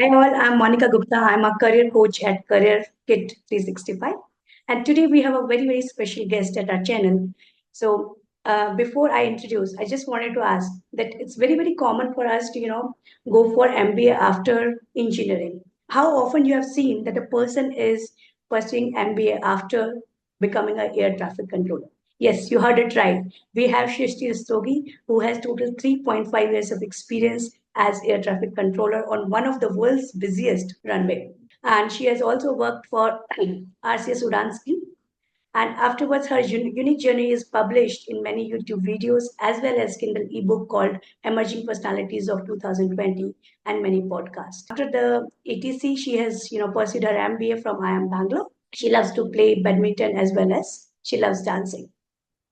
Hi all, I'm Monica Gupta. I'm a career coach at Career Kit 365. And today we have a very, very special guest at our channel. Before I introduce, I just wanted to ask that it's very, very common for us to, go for MBA after engineering. How often you have seen that a person is pursuing MBA after becoming an air traffic controller? Yes, you heard it right. We have Shrishti Rastogi, who has total 3.5 years of experience as air traffic controller on one of the world's busiest runway. And she has also worked for RCS Udan scheme. And afterwards, her unique journey is published in many YouTube videos as well as Kindle ebook called Emerging Personalities of 2020 and many podcasts. After the ATC, she has pursued her MBA from IIM Bangalore. She loves to play badminton as well as she loves dancing.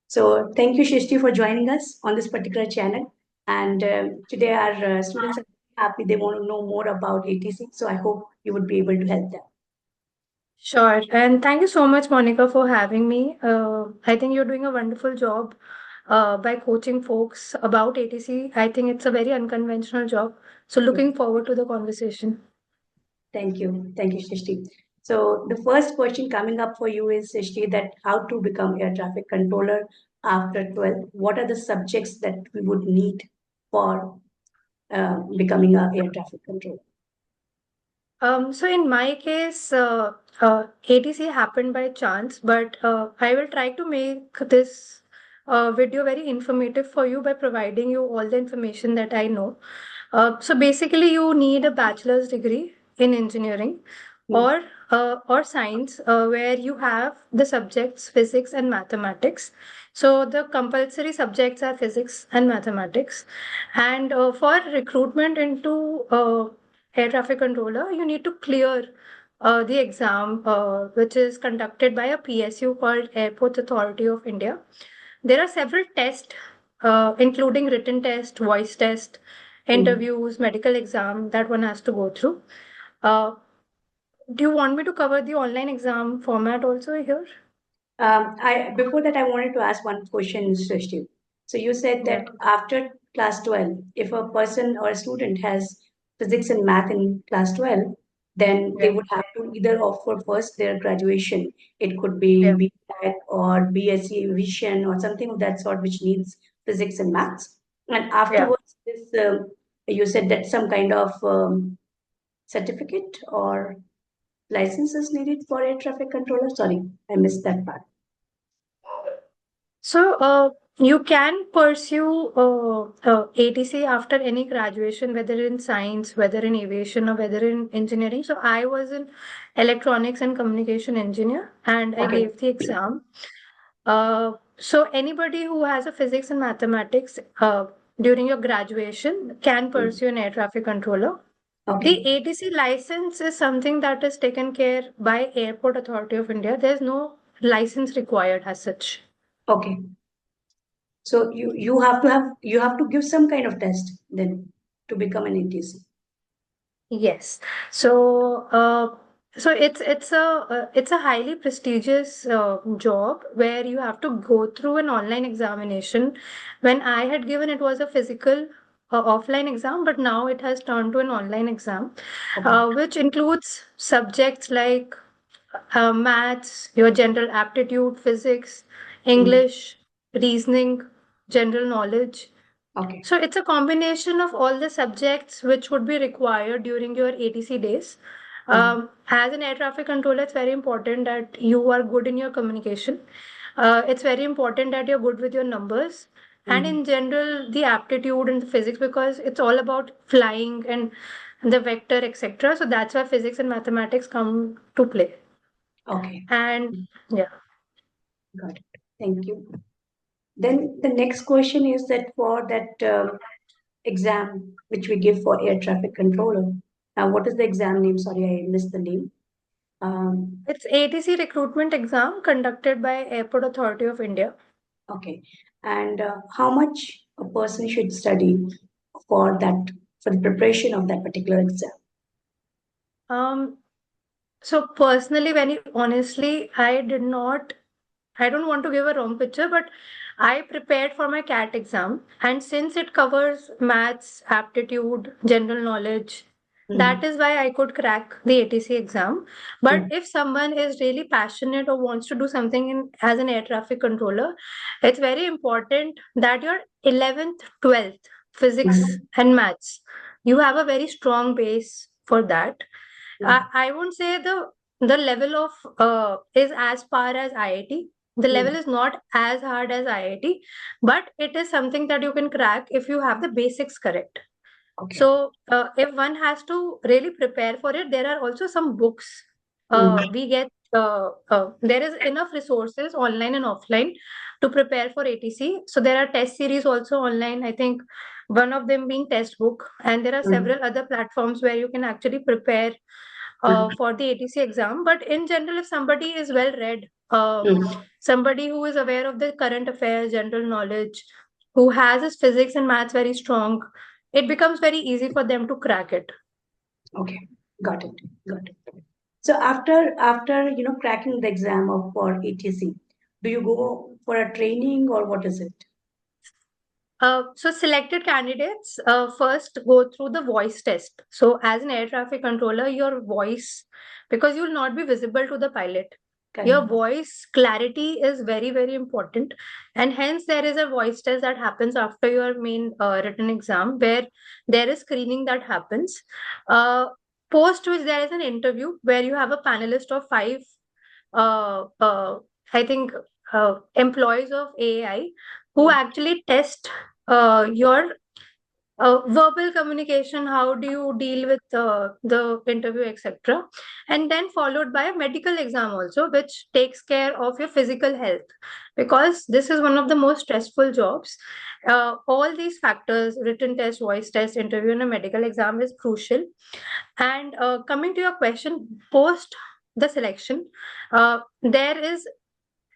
So thank you, Shishti, for joining us on this particular channel. And today our students are happy. They want to know more about ATC. So I hope you would be able to help them. Sure. And thank you so much, Monica, for having me. I think you're doing a wonderful job by coaching folks about ATC. I think it's a very unconventional job. So Yeah. looking forward to the conversation. Thank you. Thank you, Shishti. So the first question coming up for you is, Shishti, that how to become air traffic controller after 12? What are the subjects that we would need for becoming an air traffic controller? So in my case, ATC happened by chance, but I will try to make this video very informative for you by providing you all the information that I know. So basically, you need a bachelor's degree in engineering Hmm. or science, where you have the subjects physics and mathematics. So the compulsory subjects are physics and mathematics, and for recruitment into air traffic controller, you need to clear the exam, which is conducted by a PSU called Airports Authority of India. There are several tests, including written test, voice test, Hmm. interviews, medical exam that one has to go through. Uh, do you want me to cover the online exam format also here? I before that I wanted to ask one question, Srishti. So you said Yeah. that after class 12, if a person or a student has physics and math in class 12, then they Yeah. would have to either offer first their graduation. It could be Yeah. BTech or BSc Vision or something of that sort, which needs physics and maths. And Yeah. afterwards, you said that some kind of certificate or license is needed for air traffic controller. Sorry, I missed that part. So, you can pursue ATC after any graduation, whether in science, whether in aviation, or whether in engineering. So, I was in electronics and communication engineer, and I Okay. gave the exam. So, anybody who has a physics and mathematics during your graduation can pursue an air traffic controller. Okay. The ATC license is something that is taken care by Airport Authority of India. There's no license required as such. Okay. So you have to give some kind of test then to become an ATC. Yes. So, it's a highly prestigious job where you have to go through an online examination. When I had given, it was a physical offline exam, but now it has turned to an online exam, Okay. which includes subjects like maths, your general aptitude, physics, Mm. English, reasoning, general knowledge. Okay. So it's a combination of all the subjects which would be required during your ATC days. Mm. As an air traffic controller, it's very important that you are good in your communication. It's very important that you're good with your numbers and Mm. in general the aptitude and the physics, because it's all about flying and the vector, etc. So that's why physics and mathematics come to play. Okay. And yeah. Got it. Thank you. Then the next question is that for that exam which we give for air traffic controller. Now, what is the exam name? Sorry, I missed the name. Um, It's ATC recruitment exam conducted by Airport Authority of India. okay. And how much a person should study for that for the preparation of that particular exam? Um, So personally, very honestly, I don't want to give a wrong picture, but I prepared for my CAT exam. And since it covers maths, aptitude, general knowledge, That is why I could crack the ATC exam. But if someone is really passionate or wants to do something as an air traffic controller, it's very important that your 11th, 12th physics and maths, you have a very strong base for that. I won't say the level of is as far as IIT. The level is not as hard as IIT, but it is something that you can crack if you have the basics correct. Okay. So, if one has to really prepare for it, there are also some books. We get there is enough resources online and offline to prepare for ATC. So there are test series also online. I think one of them being test book, and there are several other platforms where you can actually prepare for the ATC exam. But in general, if somebody is well read, somebody who is aware of the current affairs, general knowledge, who has his physics and maths very strong, it becomes very easy for them to crack it. Okay, got it. Got it. So after cracking the exam of for ATC, do you go for a training or what is it? So selected candidates first go through the voice test. So as an air traffic controller, your voice, because you will not be visible to the pilot, your voice clarity is very, very important. And hence there is a voice test that happens after your main written exam, where there is screening that happens. Post which there is an interview where you have a panelist of 5, I think, employees of AI who actually test your verbal communication, how do you deal with the interview, etc. And then followed by a medical exam also, which takes care of your physical health, because this is one of the most stressful jobs. All these factors, written test, voice test, interview, and a medical exam is crucial. And coming to your question, post the selection, there is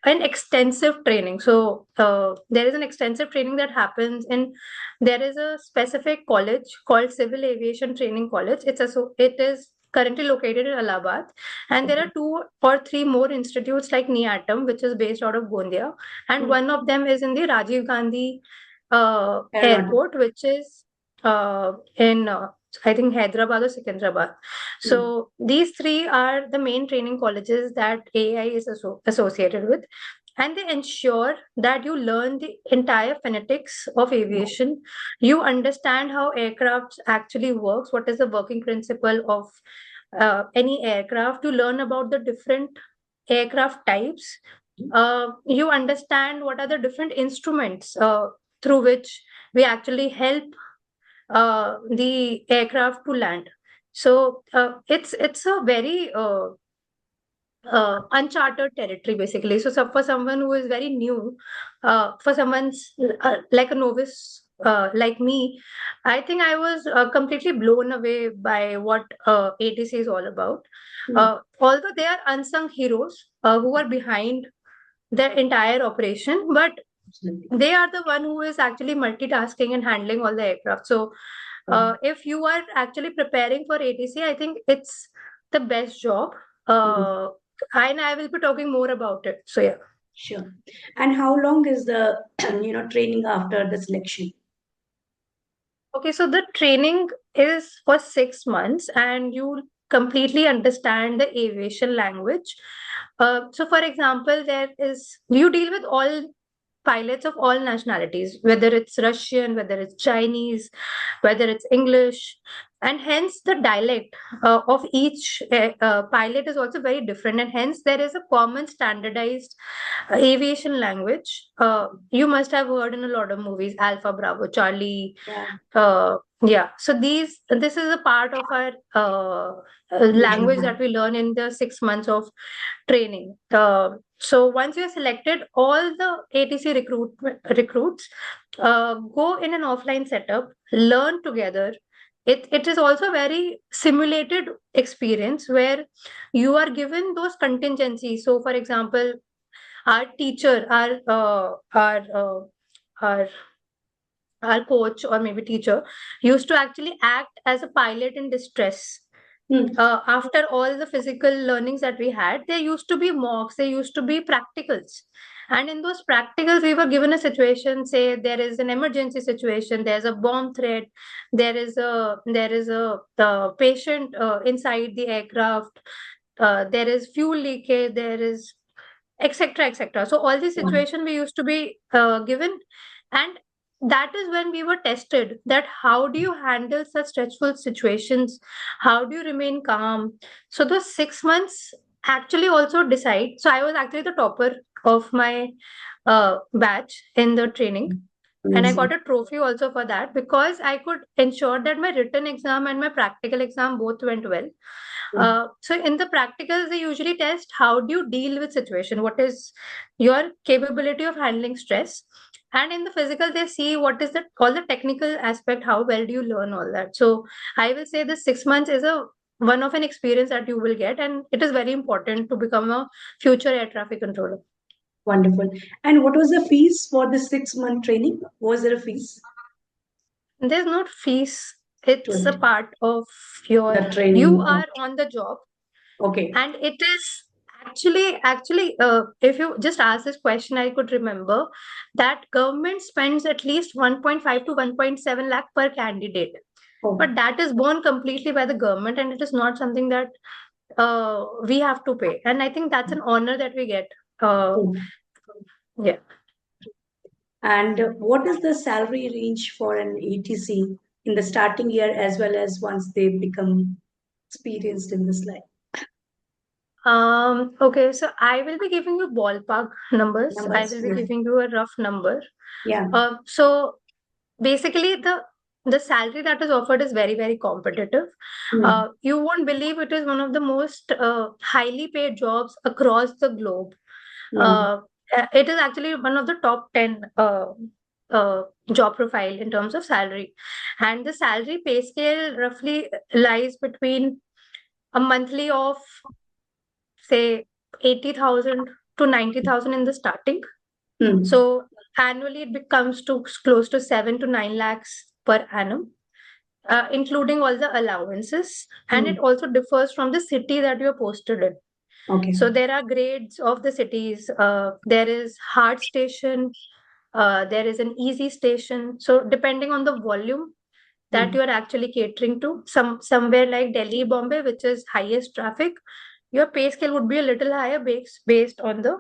an extensive training. So there is an extensive training that happens in, there is a specific college called Civil Aviation Training College. It is currently located in Allahabad, and there are 2 or 3 more institutes like NIATM, which is based out of Gondia, and one of them is in the Rajiv Gandhi airport, which is in I think Hyderabad or Secunderabad. So these 3 are the main training colleges that AI is associated with, and they ensure that you learn the entire phonetics of aviation. You understand how aircraft actually works, what is the working principle of any aircraft. You learn about the different aircraft types. You understand what are the different instruments through which we actually help the aircraft to land. So it's a very uncharted territory basically. So, for someone who is very new, for someone's like a novice like me, I think I was completely blown away by what ATC is all about. Although they are unsung heroes who are behind the entire operation, but they are the one who is actually multitasking and handling all the aircraft. So if you are actually preparing for ATC, I think it's the best job. And I will be talking more about it. So yeah. Sure. And how long is the training after the selection? Okay, so the training is for 6 months, and you completely understand the aviation language. So, for example, you deal with all pilots of all nationalities, whether it's Russian, whether it's Chinese, whether it's English, and hence the dialect of each pilot is also very different, and hence there is a common standardized aviation language. You must have heard in a lot of movies, Alpha, Bravo, Charlie. Yeah. So this is a part of our language that we learn in the 6 months of training. So once you're selected, all the ATC recruits go in an offline setup, learn together. It is also a very simulated experience where you are given those contingencies. So, for example, our teacher, our our coach or maybe teacher used to actually act as a pilot in distress. After all the physical learnings that we had, there used to be mocks, there used to be practicals. And in those practicals, we were given a situation, say there is an emergency situation, there's a bomb threat, there is a patient inside the aircraft, there is fuel leakage, there is etc etc. So all these Yeah. situations we used to be given, and that is when we were tested that how do you handle such stressful situations, how do you remain calm. So those 6 months actually also decide. So I was actually the topper of my batch in the training, and I got Amazing. a trophy also for that because I could ensure that my written exam and my practical exam both went well. Mm. So in the practicals, they usually test how do you deal with situation, what is your capability of handling stress, and in the physical, they see what is the all the technical aspect, how well do you learn all that. So I will say this 6 months is a one of an experience that you will get, and it is very important to become a future air traffic controller. Wonderful. And what was the fees for the 6-month training? Was there a fees There's not fees. to It's a it? part of your, The you training. are on the job, Okay. and it is actually, if you just ask this question, I could remember that government spends at least 1.5 to 1.7 lakh per candidate. Oh. But that is borne completely by the government, and it is not something that we have to pay. And I think that's an honor that we get. Uh, Oh. yeah. And what is the salary range for an ATC in the starting year as well as once they become experienced in this line? Okay, so I will be giving you ballpark numbers. I Numbers? will be Yeah. giving you a rough number. Yeah. So basically, the salary that is offered is very, very competitive. Mm. You won't believe it is one of the most highly paid jobs across the globe. Yeah. Uh, it is actually one of the top 10 uh, job profile in terms of salary. And the salary pay scale roughly lies between a monthly of, say, 80,000 to 90,000 in the starting. Mm. So annually it becomes to close to 7 to 9 lakhs per annum, including all the allowances. And it Mm. also differs from the city that you're posted in. Okay. So there are grades of the cities. There is hard station, there is an easy station. So depending on the volume that Mm. you are actually catering to, somewhere like Delhi, Bombay, which is highest traffic, your pay scale would be a little higher based on the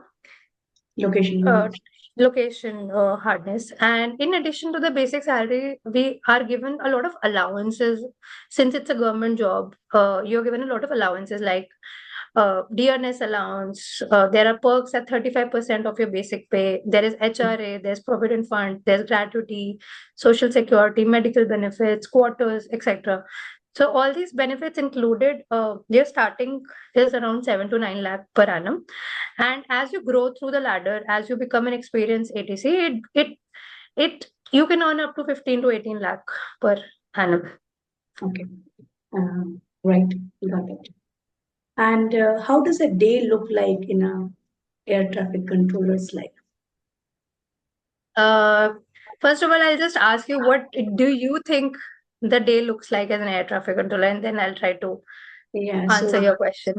Location. uh, Mm. location hardness. And in addition to the basic salary, we are given a lot of allowances. Since it's a government job, you're given a lot of allowances like dearness allowance. There are perks at 35% of your basic pay. There is HRA, there's provident fund, there's gratuity, social security, medical benefits, quarters, etc. So all these benefits included, your starting is around 7 to 9 lakh per annum. And as you grow through the ladder, as you become an experienced ATC, it you can earn up to 15 to 18 lakh per annum. Okay. Right. Got it. And how does a day look like in a air traffic controller's life? Uh, First of all, I'll just ask you, what do you think the day looks like as an air traffic controller, and then I'll try to Yeah. answer So your question.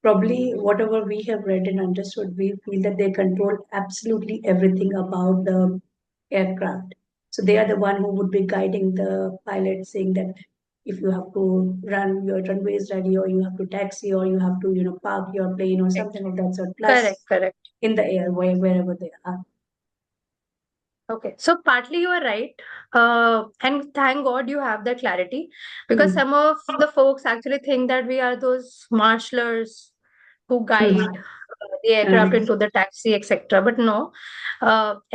probably whatever we have read and understood, we feel that they control absolutely everything about the aircraft. So they are the one who would be guiding the pilot, saying that if you have to run your runways ready, or you have to taxi, or you have to, park your plane or Correct, something of that sort. correct, Plus, correct. in the air, wherever they are. Okay, so partly you are right. And thank God you have that clarity, because Mm. some of the folks actually think that we are those marshalers who guide Mm. the aircraft Um, into the taxi, etc. But no,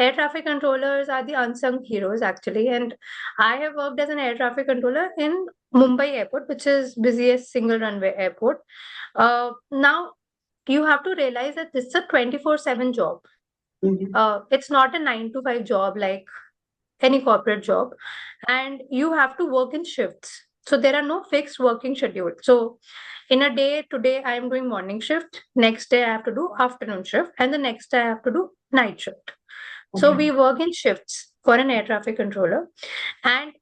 air traffic controllers are the unsung heroes actually. And I have worked as an air traffic controller in Mumbai airport, which is busiest single runway airport. Now you have to realize that this is a 24/7 job. mhm. It's not a 9 to 5 job like any corporate job, and you have to work in shifts. So there are no fixed working schedule. So in a day, today I am doing morning shift, next day I have to do afternoon shift, and the next day I have to do night shift. So Okay. we work in shifts for an air traffic controller. And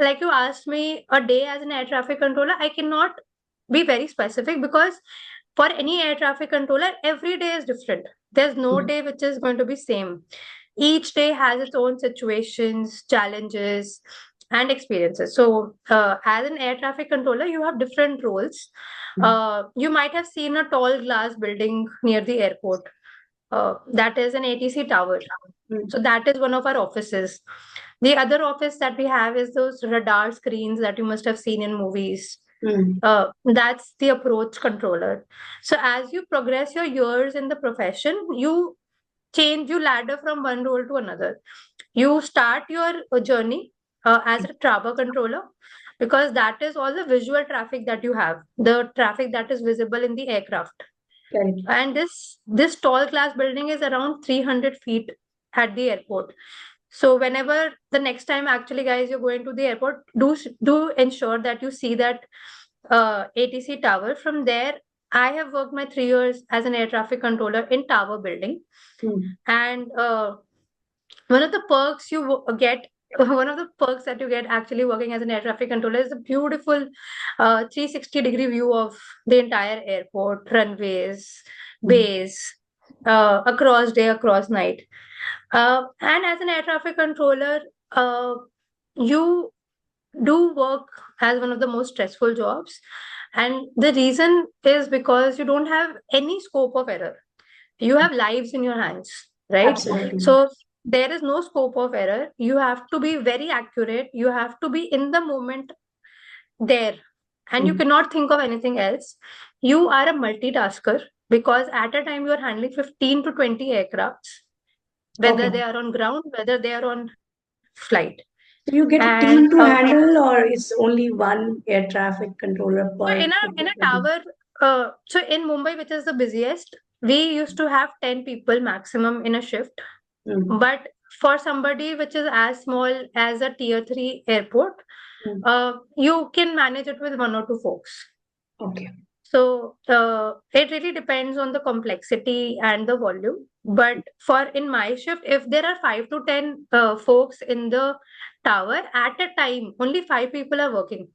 like you asked me, a day as an air traffic controller, I cannot be very specific because for any air traffic controller, every day is different. There's no day which is going to be same. Each day has its own situations, challenges, and experiences. So, as an air traffic controller, you have different roles. You might have seen a tall glass building near the airport. That is an ATC tower. So that is one of our offices. The other office that we have is those radar screens that you must have seen in movies. That's the approach controller. So as you progress your years in the profession, you ladder from one role to another. You start your journey as a tower controller, because that is all the visual traffic that you have, the traffic that is visible in the aircraft. Correct. And this tall glass building is around 300 feet at the airport. So whenever the next time, actually, guys, you're going to the airport, do ensure that you see that ATC tower. From there, I have worked my 3 years as an air traffic controller in tower building. And one of the perks get one of the perks that you get actually working as an air traffic controller is a beautiful 360-degree view of the entire airport, runways, bays, across day, across night. And as an air traffic controller, you do work as one of the most stressful jobs. And the reason is because you don't have any scope of error. You have lives in your hands, right? Absolutely. So there is no scope of error. You have to be very accurate. You have to be in the moment there, and you cannot think of anything else. You are a multitasker, because at a time you are handling 15 to 20 aircrafts, whether they are on ground, whether they are on flight. So you get a team to handle, or it's only one air traffic controller So per? in a tower, so in Mumbai, which is the busiest, we used to have 10 people maximum in a shift. But for somebody which is as small as a tier 3 airport, you can manage it with 1 or 2 folks. Okay. So it really depends on the complexity and the volume. But for in my shift, if there are 5 to 10 folks in the tower at a time, only 5 people are working.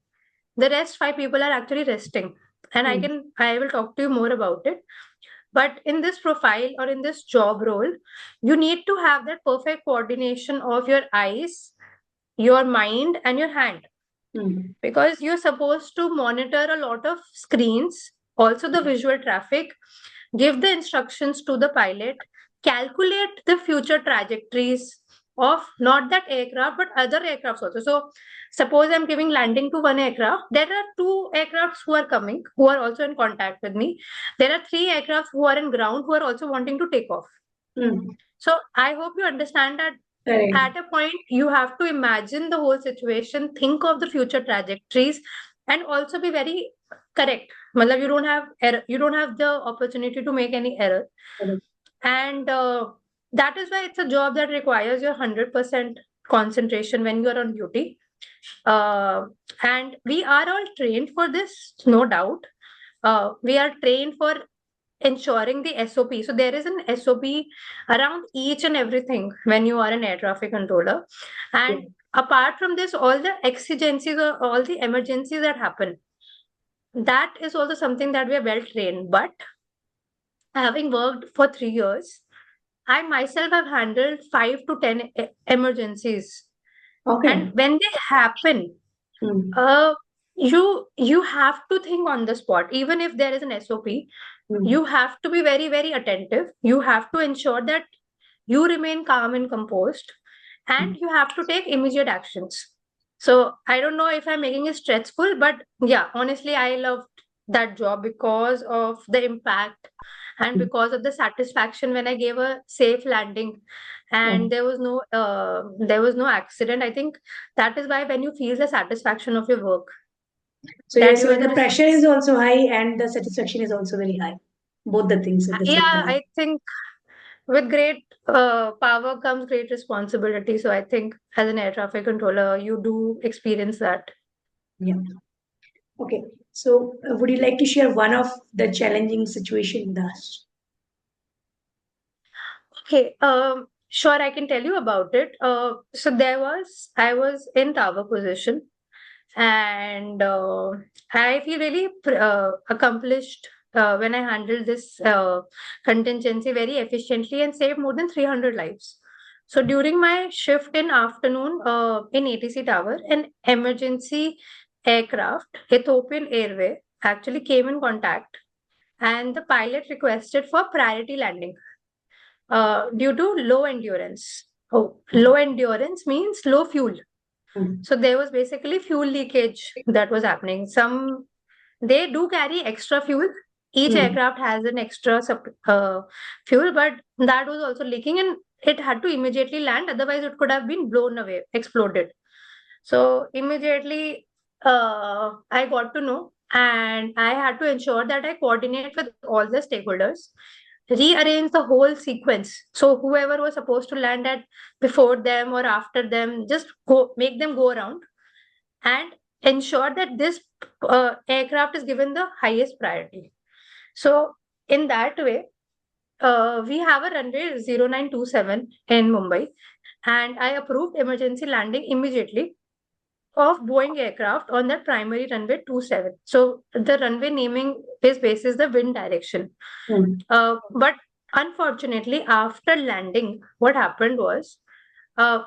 The rest 5 people are actually resting. And I will talk to you more about it. But in this profile or in this job role, you need to have that perfect coordination of your eyes, your mind, and your hand. Because you're supposed to monitor a lot of screens, also the visual traffic, give the instructions to the pilot, calculate the future trajectories of not that aircraft but other aircrafts also. So suppose I'm giving landing to one aircraft, there are 2 aircrafts who are coming, who are also in contact with me. There are 3 aircrafts who are in ground, who are also wanting to take off. So I hope you understand that at a point you have to imagine the whole situation, think of the future trajectories, and also be very correct. Matlab, you don't have error, you don't have the opportunity to make any error. And that is why it's a job that requires your 100% concentration when you are on duty. And we are all trained for this, no doubt. We are trained for ensuring the SOP. So there is an SOP around each and everything when you are an air traffic controller. And apart from this, all the exigencies or all the emergencies that happen, that is also something that we are well trained. But having worked for 3 years, I myself have handled 5 to 10 emergencies. And when they happen, you have to think on the spot. Even if there is an SOP, you have to be very, very attentive. You have to ensure that you remain calm and composed, and you have to take immediate actions. So I don't know if I'm making it stressful, but yeah, honestly, I loved that job because of the impact and because of the satisfaction when I gave a safe landing and there was no accident. I think that is why when you feel the satisfaction of your work. So yes, the pressure is also high and the satisfaction is also very high. Both the things at the same time. I think with great power comes great responsibility. So I think as an air traffic controller, you do experience that. Yeah. Okay. So would you like to share one of the challenging situation with us? Okay. Sure, I can tell you about it. So I was in tower position, and I feel really accomplished when I handled this contingency very efficiently and saved more than 300 lives. So during my shift in afternoon in ATC Tower, an emergency aircraft, Ethiopian Airway, actually came in contact, and the pilot requested for priority landing due to low endurance. Oh, low endurance means low fuel. Mm. So there was basically fuel leakage that was happening. They do carry extra fuel. Each aircraft has an extra fuel, but that was also leaking, and it had to immediately land. Otherwise, it could have been blown away, exploded. So immediately, I got to know, and I had to ensure that I coordinate with all the stakeholders, rearrange the whole sequence. So whoever was supposed to land at before them or after them, just go make them go around and ensure that this aircraft is given the highest priority. So in that way, we have a runway 0927 in Mumbai, and I approved emergency landing immediately of Boeing aircraft on the primary runway 27. So the runway naming is basis the wind direction. But unfortunately, after landing, what happened was, so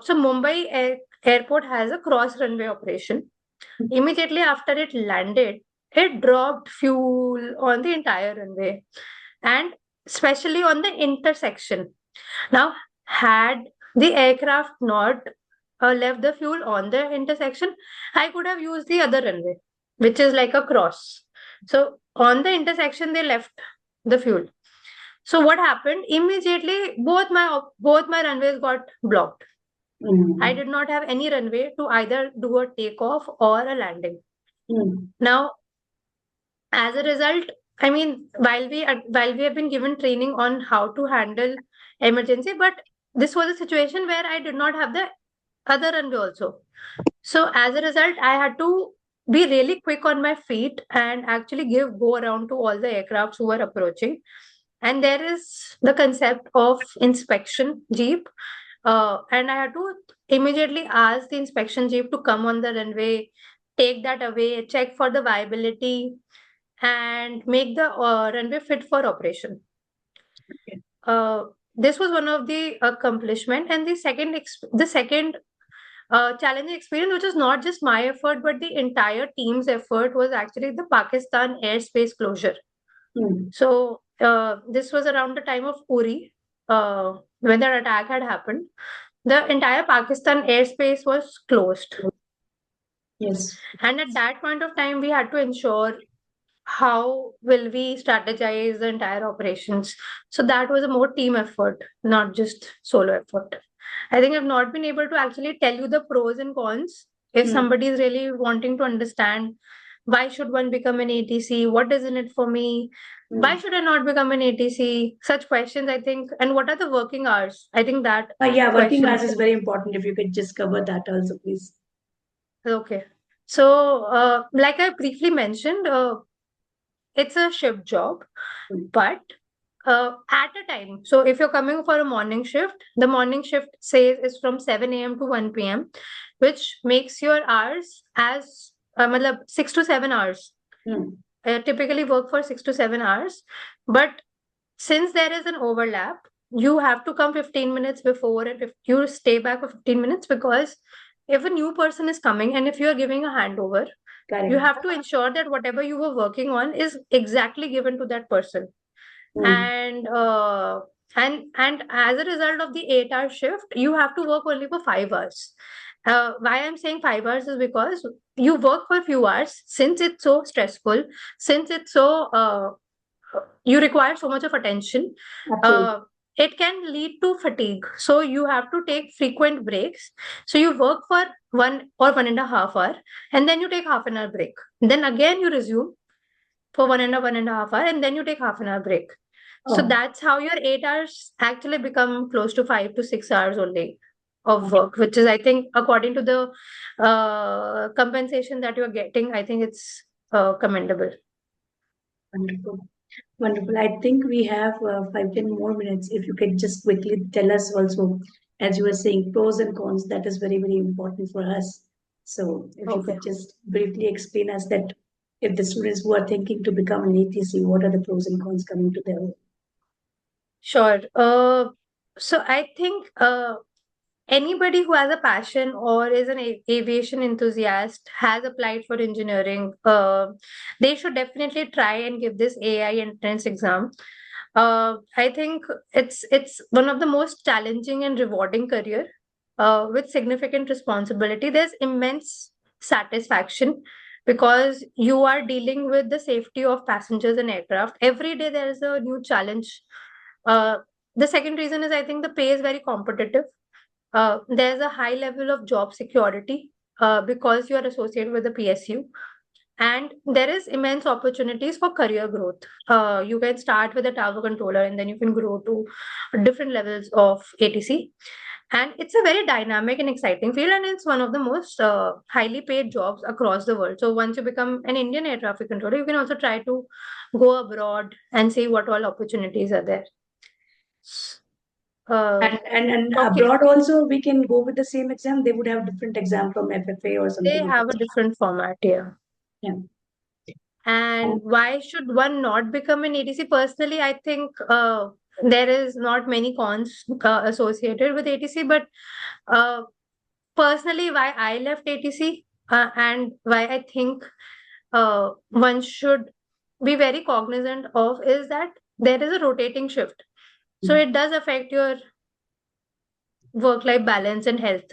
Airport has a cross runway operation. Immediately after it landed, it dropped fuel on the entire runway, and especially on the intersection. Now, had the aircraft not left the fuel on the intersection, I could have used the other runway, which is like a cross. So on the intersection, they left the fuel. So what happened? Immediately, both my runways got blocked. I did not have any runway to either do a takeoff or a landing. Now, as a result, I mean, while we have been given training on how to handle emergency, but this was a situation where I did not have the other runway also. So as a result, I had to be really quick on my feet and actually go around to all the aircrafts who were approaching. And there is the concept of inspection jeep. And I had to immediately ask the inspection jeep to come on the runway, take that away, check for the viability, and make the runway fit for operation. Okay. This was one of the accomplishment, and the second challenging experience, which is not just my effort but the entire team's effort, was actually the Pakistan airspace closure. So this was around the time of Uri, when that attack had happened. The entire Pakistan airspace was closed. Yes. And at that point of time, we had to ensure how will we strategize the entire operations. So that was a more team effort, not just solo effort. I think I've not been able to actually tell you the pros and cons. If somebody is really wanting to understand why should one become an ATC, what is in it for me, why should I not become an ATC, such questions, I think, and what are the working hours? I think that Yeah, working question hours is very important. If you could just cover that also, please. Okay. So, like I briefly mentioned, it's a shift job, but at a time. So if you're coming for a morning shift, the morning shift says is from 7 a.m. to 1 p.m., which makes your hours as 6 to 7 hours. Typically work for 6 to 7 hours. But since there is an overlap, you have to come 15 minutes before, and if you stay back for 15 minutes, because if a new person is coming and if you are giving a handover, Correct. you have to ensure that whatever you were working on is exactly given to that person. And as a result of the 8-hour shift, you have to work only for 5 hours. Why I'm saying 5 hours is because you work for a few hours, since it's so stressful, since it's so you require so much of attention. It can lead to fatigue, so you have to take frequent breaks. So you work for 1 or 1.5 hour, and then you take half an hour break, then again you resume for 1.5 hour, and then you take half an hour break. So that's how your 8 hours actually become close to 5 to 6 hours only of work, which is, I think, according to the compensation that you're getting, I think it's commendable. Wonderful. Wonderful. I think we have 5-10 more minutes. If you could just quickly tell us also, as you were saying, pros and cons, that is very, very important for us. So if you Okay. could just briefly explain us that if the students who are thinking to become an ATC, what are the pros and cons coming to their way? Sure. So I think anybody who has a passion or is an aviation enthusiast has applied for engineering. They should definitely try and give this AI entrance exam. I think it's one of the most challenging and rewarding career with significant responsibility. There's immense satisfaction because you are dealing with the safety of passengers and aircraft. Every day there is a new challenge. Uh, the second reason is I think the pay is very competitive. There's a high level of job security because you are associated with the PSU, and there is immense opportunities for career growth. You can start with a tower controller and then you can grow to different levels of ATC. And it's a very dynamic and exciting field, and it's one of the most highly paid jobs across the world. So once you become an Indian air traffic controller, you can also try to go abroad and see what all opportunities are there. And Okay, abroad also we can go with the same exam. They would have different exam from FFA or they something like have a that. different format here. Yeah. And why should one not become an ATC? Personally, I think there is not many cons associated with ATC, but uh, personally, why I left ATC and why I think one should be very cognizant of is that there is a rotating shift. So it does affect your work-life balance and health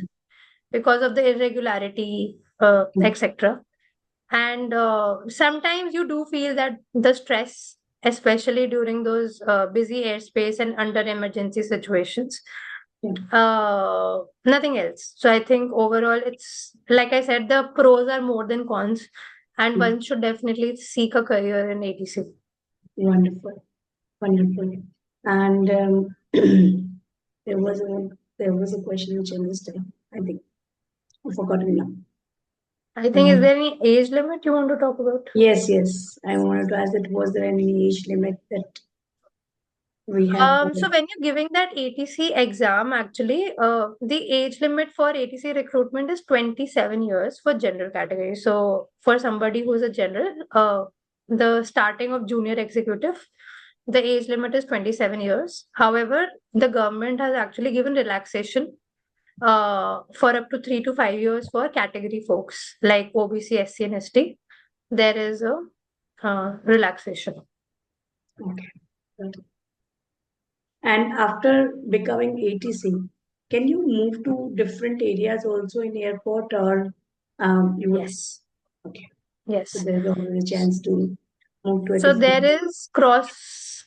because of the irregularity, etc. And sometimes you do feel that the stress, especially during those busy airspace and under emergency situations. Nothing else. So I think overall, it's like I said, the pros are more than cons, and one should definitely seek a career in ATC. Wonderful, wonderful. And there was a question which I missed. I think I've forgotten now. I think, is there any age limit you want to talk about? Yes, yes. I wanted to ask that was there any age limit that we have? So when you're giving that ATC exam, actually, the age limit for ATC recruitment is 27 years for general category. So for somebody who's a general, the starting of junior executive, the age limit is 27 years. However, the government has actually given relaxation for up to 3 to 5 years for category folks like OBC, SC, and ST. There is a relaxation. Okay. And after becoming ATC, can you move to different areas also in airport, or you would? Yes. Okay. Yes. So there's always a chance to move to a So different. there is cross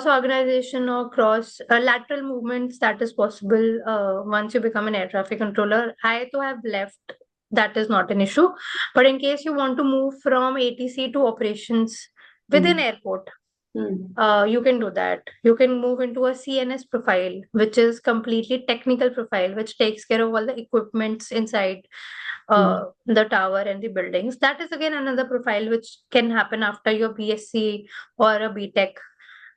organization or cross lateral movements that is possible once you become an air traffic controller. I too have left. That is not an issue. But in case you want to move from ATC to operations within airport, you can do that. You can move into a CNS profile, which is completely technical profile, which takes care of all the equipments inside the tower and the buildings. That is again another profile which can happen after your BSc or a BTech, which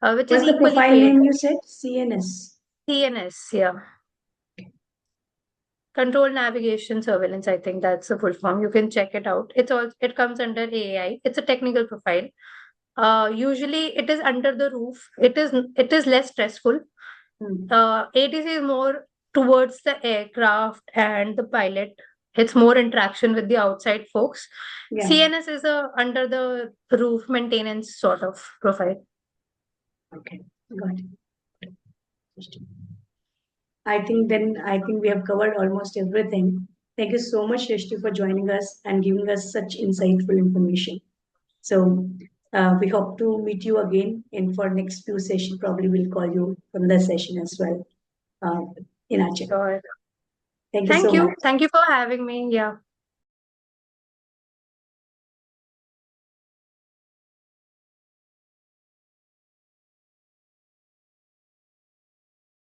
What's is the equally profile paid. name you said? CNS. CNS, yeah. Control Navigation Surveillance, I think that's the full form. You can check it out. It comes under AI. It's a technical profile. Usually it is under the roof. It is less stressful. ATC is more towards the aircraft and the pilot. It's more interaction with the outside folks. Yeah. CNS is a under the roof maintenance sort of profile. Okay, got it. I think we have covered almost everything. Thank you so much, Shrishti, for joining us and giving us such insightful information. So we hope to meet you again in for next few session. Probably we'll call you from the session as well in our channel. Sure. Thank you so much. Thank you for having me. Yeah.